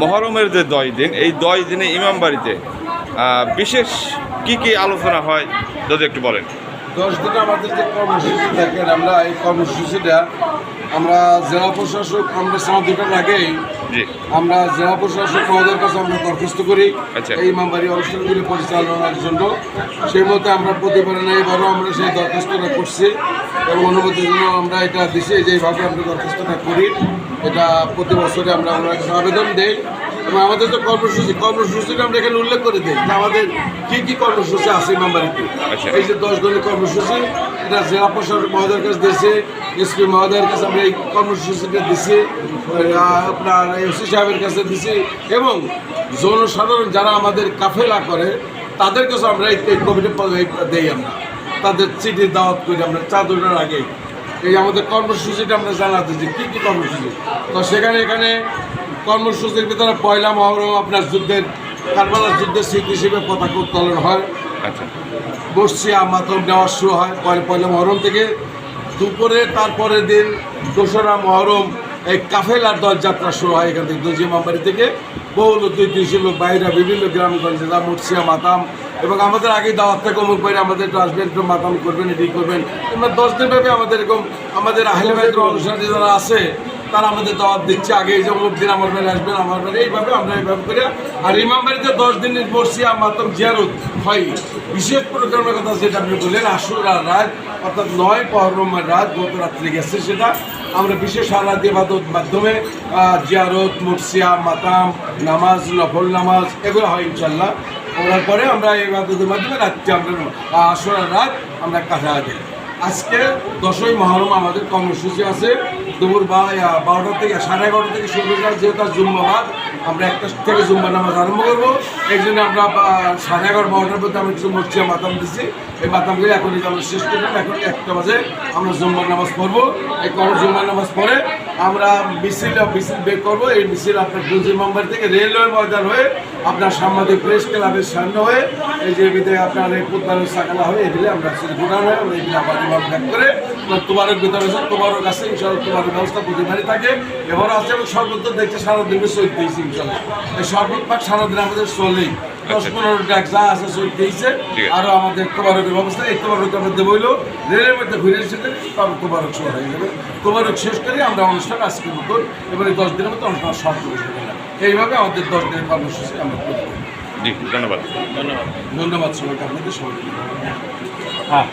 মহরমের যে 10 দিন, এই 10 দিনে ইমামবাড়িতে বিশেষ কি আলোচনা হয় যদি একটু বলেন। 10 দিনে আমাদের যে কর্মসূচি দেখেন, আমরা এই কর্মসূচিটা আমরা জেলা প্রশাসক, আমরা সমাধিটার আগেই আমরা জেলা প্রশাসক মহোদয়ের কাছে আমরা দরখাস্ত করি এই ইমামবাড়ি অনুষ্ঠানগুলি পরিচালনার জন্য। সেই মতে আমরা প্রতিবারে না, এবারও আমরা সেই দরখাস্তটা করছি এবং অনুমতির জন্য আমরা এটা দিছি। যেইভাবে আমরা দরখাস্তটা করি, এটা প্রতি বছরে আমরা ওনার কাছে আবেদন দিই এবং আমাদের যে কর্মসূচিটা আমরা এখানে উল্লেখ করে দিই যে আমাদের কী কর্মসূচি আছে ইমামবাড়িতে। এই যে 10 দিনের কর্মসূচি, এটা জেলা প্রশাসক মহোদয়ের কাছে দিয়েছে, এসপি মহোদয়ের কাছে আমরা এই কর্মসূচিটা দিছি, আপনার এসি সাহেবের কাছে দিছি এবং জনসাধারণ যারা আমাদের কাফেলা করে তাদের কাছে আমরা এই কমিটি দেই। আমরা তাদের চিঠি দাওয়াত করি আমরা চাঁদুরের আগেই এই আমাদের কর্মসূচিটা আমরা জানাতে যে কী কর্মসূচি। তো এখানে কর্মসূচির ভিতরে পয়লা মহরম আপনার কারবালার যুদ্ধের স্মৃতি হিসেবে পতাকা উত্তোলন হয়। বর্ষিয়া মাতম নেওয়া শুরু হয় পয়লা মহরম থেকে। দুপুরে তারপরের দিন দোসরা মহরম এই কাফেলার দলযাত্রা শুরু হয় এখান থেকে দর্জি ইমামবাড়ি থেকে। বহু 200-300 লোক বাইরে বিভিন্ন গ্রামগঞ্জে যা মুর্শিয়া মাতাম এবং আমাদের আগেই দাওয়াত থেকে অমুক বাইরে আমাদের একটু আসবেন, একটু মাতাম করবেন, এটি করবেন। কিংবা 10 দিন ব্যাপী আমাদের এরকম আমাদের আহলে বাইতের অনুসারী যারা আছে তারা আমাদের দাওয়াত দিচ্ছে, আগে এই যে অমুক দিন আমার বাড়ি আসবেন, আমার বাড়ি, এইভাবে আমরা এইভাবে করে। আর ইমামবাড়িতে 10 দিনের বর্ষিয়া মাতাম জিয়ারত হয়। বিশেষ প্রোগ্রামের কথা যেটা আপনি বললেন, আশুরার রাত অর্থাৎ 9 মহরমের রাত গত রাত্রে গেছে, সেটা আমরা বিশেষ আলাদ ইবাদত মাধ্যমে জিয়ারত, মুর্শিয়া মাতাম, নামাজ, নফল নামাজ এগুলো হয় ইনশাল্লাহ। করার পরে আমরা এই ইবাদতের মাধ্যমে রাত্রে আমরা আশুরার রাত আমরা কাটা দিই। আজকে 10ই মহরম আমাদের কর্মসূচি আছে দুপুর 12টা থেকে 11:30 থেকে শুরু করে, যেহেতু জুম্মাবাদ আমরা 1টা থেকে জুম্মা নামাজ আরম্ভ করবো। এই জন্য আমরা 11:30-12টার মধ্যে আমরা কিছু মসজিদে মাতাম দিচ্ছি। এই মাতামগুলি এখন আমরা শেষ করলাম। এখন 1টা বাজে আমরা জুম্মার নামাজ পড়বো। এই জুম্মার নামাজ পড়ে আমরা মিছিল বের করবো। এই মিছিল আপনার দর্জি ইমামবাড়ি থেকে রেলওয়ে ময়দান হয়ে আপনার সাংবাদিক প্রেস ক্লাবের সামনে হয়ে এই যে ভিতরে আপনার এই পুতলার সাকালা হয়ে এগুলি আমরা ঘোরানো হয়। আমরা এগুলি আবার ইমাম ব্যাক করে তোমারও ভিতরে আছে, তোমারও কাছে ইনশাল্লাহ তোমার ব্যবস্থা প্রতিবারই থাকে, এবারও আছে এবং সর্বত্র দেখছে সারাদিনে চলতেইছে ইনশাল্লাহ। এই সর্বত্র সারাদিন আমাদের চলেই 10-15 ডাক যা আছে চলতেইছে। আরও আমাদের তোবারকের ব্যবস্থা, এই তোবারকের মধ্যে বইল রেলের মধ্যে ঘুরে এসেছে, তবে তোবারক শুরু হয়ে যাবে। তোবারক শেষ করে আমরা অনুষ্ঠান আজকের মতন এবার এই 10 দিনের মতো অনুষ্ঠান সমাপ্ত করে দিলাম। এইভাবে আমাদের 10 দিনের কর্মসূচি আমরা করি। ধন্যবাদ সবাইকে, আপনাদের সবাইকে। হ্যাঁ,